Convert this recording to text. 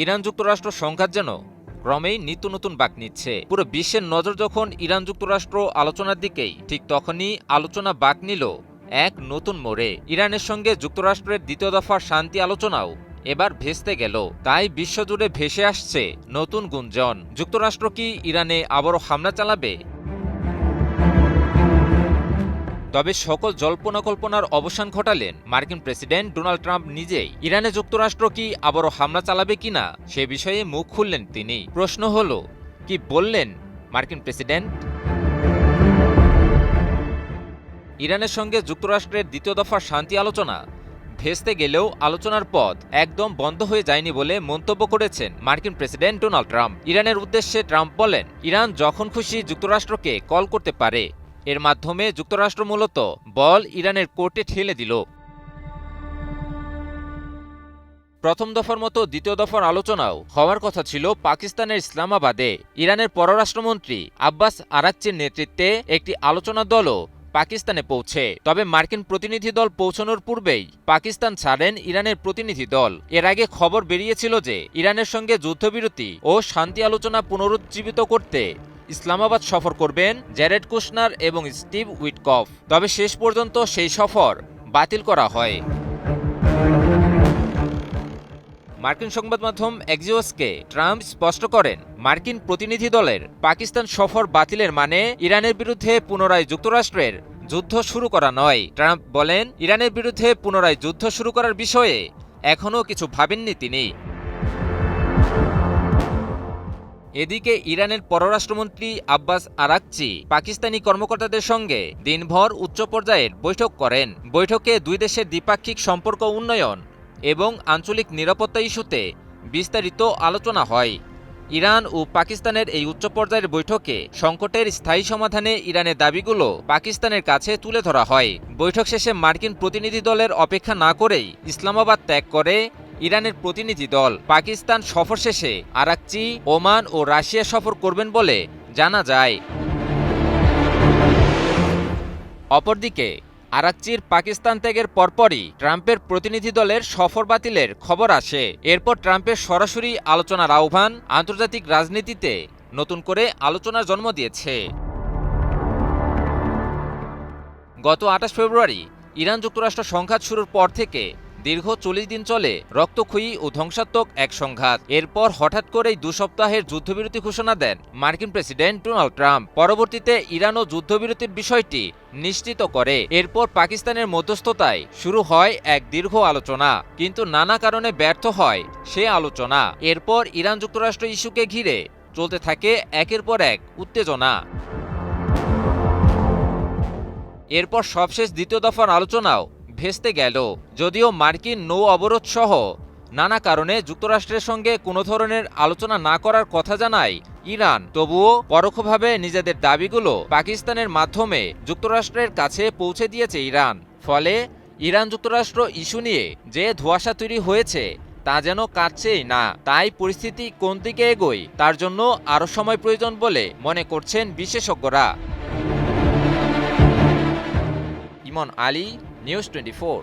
Iran যুক্তরাষ্ট্র সংঘাত যেন ক্রমেই নিত্য নতুন বাঁক নিচ্ছে। পুরো বিশ্বের নজর যখন ইরান যুক্তরাষ্ট্র আলোচনার দিকেই, ঠিক তখনই আলোচনা বাঁক নিল এক নতুন মোড়ে। ইরানের সঙ্গে যুক্তরাষ্ট্রের দ্বিতীয় দফার শান্তি আলোচনাও এবার ভেস্তে গেল। তাই বিশ্বজুড়ে ভেসে আসছে নতুন গুঞ্জন। যুক্তরাষ্ট্র কি ইরানে আবারও হামলা চালাবে? তবে সকল জল্পনা কল্পনার অবসান ঘটালেন মার্কিন প্রেসিডেন্ট ডোনাল্ড ট্রাম্প নিজেই। ইরানে যুক্তরাষ্ট্র কি আবারও হামলা চালাবে কিনা সে বিষয়ে মুখ খুললেন তিনি। প্রশ্ন হলো, কি বললেন মার্কিন প্রেসিডেন্ট? ইরানের সঙ্গে যুক্তরাষ্ট্রের দ্বিতীয় দফার শান্তি আলোচনা ভেস্তে গেলেও আলোচনার পথ একদম বন্ধ হয়ে যায়নি বলে মন্তব্য করেছেন মার্কিন প্রেসিডেন্ট ডোনাল্ড ট্রাম্প। ইরানের উদ্দেশ্যে ট্রাম্প বলেন, ইরান যখন খুশি যুক্তরাষ্ট্রকে কল করতে পারে। এর মাধ্যমে যুক্তরাষ্ট্র মূলত বল ইরানের কোর্টে ঠেলে দিল। প্রথম দফার মতো দ্বিতীয় দফার আলোচনাও হওয়ার কথা ছিল পাকিস্তানের ইসলামাবাদে। ইরানের পররাষ্ট্রমন্ত্রী আব্বাস আরাকচির নেতৃত্বে একটি আলোচনা দলও পাকিস্তানে পৌঁছে। তবে মার্কিন প্রতিনিধি দল পৌঁছানোর পূর্বেই পাকিস্তান ছাড়েন ইরানের প্রতিনিধি দল। এর আগে খবর বেরিয়েছিল যে ইরানের সঙ্গে যুদ্ধবিরতি ও শান্তি আলোচনা পুনরুজ্জীবিত করতে ইসলামাবাদ সফর করবেন জ্যারেড কুশনার এবং স্টিভ উইটকফ। তবে শেষ পর্যন্ত সেই সফর বাতিল করা হয়। মার্কিন সংবাদ মাধ্যম এক্সিওসকে ট্রাম্প স্পষ্ট করেন, মার্কিন প্রতিনিধি দলের পাকিস্তান সফর বাতিলের মানে ইরানের বিরুদ্ধে পুনরায় যুক্তরাষ্ট্রের যুদ্ধ শুরু করা নয়। ট্রাম্প বলেন, ইরানের বিরুদ্ধে পুনরায় যুদ্ধ শুরু করার বিষয়ে এখনও কিছু ভাবেননি তিনি। এদিকে ইরানের পররাষ্ট্রমন্ত্রী আব্বাস আরাকচি পাকিস্তানি কর্মকর্তাদের সঙ্গে দিনভর উচ্চ পর্যায়ের বৈঠক করেন। বৈঠকে দুই দেশের দ্বিপাক্ষিক সম্পর্ক উন্নয়ন এবং আঞ্চলিক নিরাপত্তা ইস্যুতে বিস্তারিত আলোচনা হয়। ইরান ও পাকিস্তানের এই উচ্চ পর্যায়ের বৈঠকে সংকটের স্থায়ী সমাধানে ইরানের দাবিগুলো পাকিস্তানের কাছে তুলে ধরা হয়। বৈঠক শেষে মার্কিন প্রতিনিধি দলের অপেক্ষা না করেই ইসলামাবাদ ত্যাগ করে ইরানের প্রতিনিধি দল। পাকিস্তান সফর শেষে আরাকচি ওমান ও রাশিয়া সফর করবেন বলে জানা যায়। অপরদিকে আরাকচির পাকিস্তান ত্যাগের পরপরই ট্রাম্পের প্রতিনিধি দলের সফর বাতিলের খবর আসে। এরপর ট্রাম্পের সরাসরি আলোচনার আহ্বান আন্তর্জাতিক রাজনীতিতে নতুন করে আলোচনার জন্ম দিয়েছে। গত ২৮ ফেব্রুয়ারি ইরান যুক্তরাষ্ট্র সংঘাত শুরুর পর থেকে দীর্ঘ ৪০ দিন চলে রক্তক্ষয়ী ও ধ্বংসাত্মক এক সংঘাত। এরপর হঠাৎ করেই ২ সপ্তাহের যুদ্ধবিরতি ঘোষণা দেন মার্কিন প্রেসিডেন্ট ডোনাল্ড ট্রাম্প। পরবর্তীতে ইরানও যুদ্ধবিরতির বিষয়টি নিশ্চিত করে। এরপর পাকিস্তানের মধ্যস্থতায় শুরু হয় এক দীর্ঘ আলোচনা, কিন্তু নানা কারণে ব্যর্থ হয় সে আলোচনা। এরপর ইরান যুক্তরাষ্ট্র ইস্যুকে ঘিরে চলতে থাকে একের পর এক উত্তেজনা। এরপর সবশেষ দ্বিতীয় দফার আলোচনাও ভেস্তে গেল। যদিও মার্কিন নৌ অবরোধ সহ নানা কারণে যুক্তরাষ্ট্রের সঙ্গে কোনো ধরনের আলোচনা না করার কথা জানায় ইরান, তবুও পরোক্ষভাবে নিজেদের দাবিগুলো পাকিস্তানের মাধ্যমে যুক্তরাষ্ট্রের কাছে পৌঁছে দিয়েছে ইরান। ফলে ইরান যুক্তরাষ্ট্র ইস্যু নিয়ে যে ধোঁয়াশা তৈরি হয়েছে তা যেন কাটছেই না। তাই পরিস্থিতি কোন দিকে এগোয় তার জন্য আরও সময় প্রয়োজন বলে মনে করছেন বিশেষজ্ঞরা। ইমন আলী, নিউজ 24।